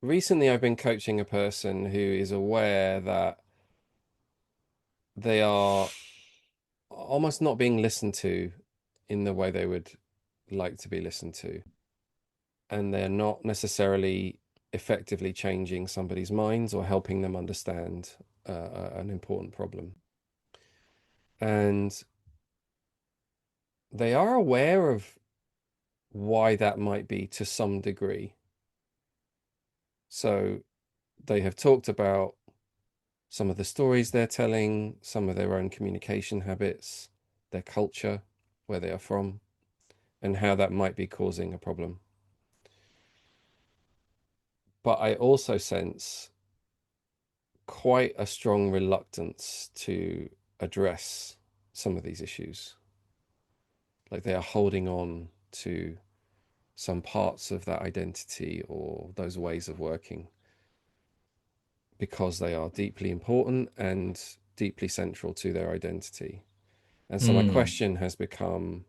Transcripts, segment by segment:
recently I've been coaching a person who is aware that they are almost not being listened to in the way they would like to be listened to, and they're not necessarily effectively changing somebody's minds or helping them understand an important problem. And they are aware of why that might be to some degree. So they have talked about some of the stories they're telling, some of their own communication habits, their culture, where they are from, and how that might be causing a problem. But I also sense quite a strong reluctance to address some of these issues. Like they are holding on to some parts of that identity or those ways of working because they are deeply important and deeply central to their identity. And so my Mm. question has become,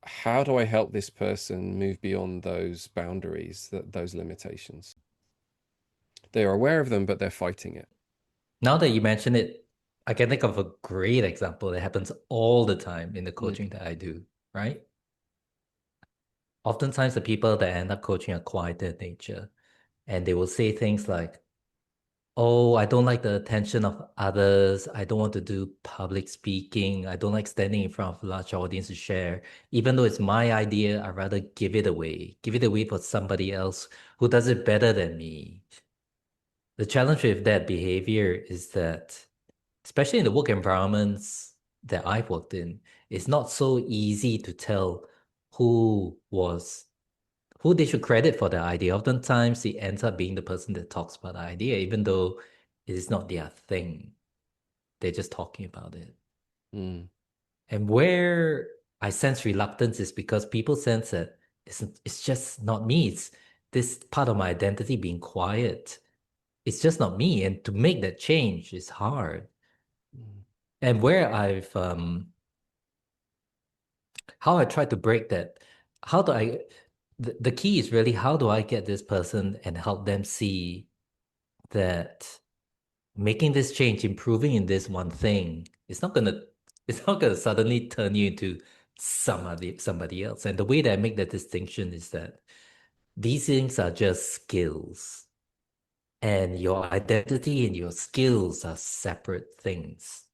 how do I help this person move beyond those boundaries, those limitations? They are aware of them, but they're fighting it. Now that you mention it, I can think of a great example that happens all the time in the Mm, coaching that I do, right? Oftentimes, the people that end up coaching are quieter in nature, and they will say things like, "Oh, I don't like the attention of others. I don't want to do public speaking. I don't like standing in front of a large audience to share. Even though it's my idea, I'd rather give it away for somebody else who does it better than me." The challenge with that behavior is that, especially in the work environments that I've worked in, it's not so easy to tell who was who they should credit for the idea. Oftentimes, it ends up being the person that talks about the idea, even though it is not their thing. They're just talking about it. mm, And where I sense reluctance is because people sense that it's just not me. It's this part of my identity being quiet. It's just not me. And to make that change is hard. mm, And where how I try to break that, how do I, the key is really how do I get this person and help them see that making this change, improving in this one thing, it's not gonna suddenly turn you into somebody else. And the way that I make that distinction is that these things are just skills, and your identity and your skills are separate things.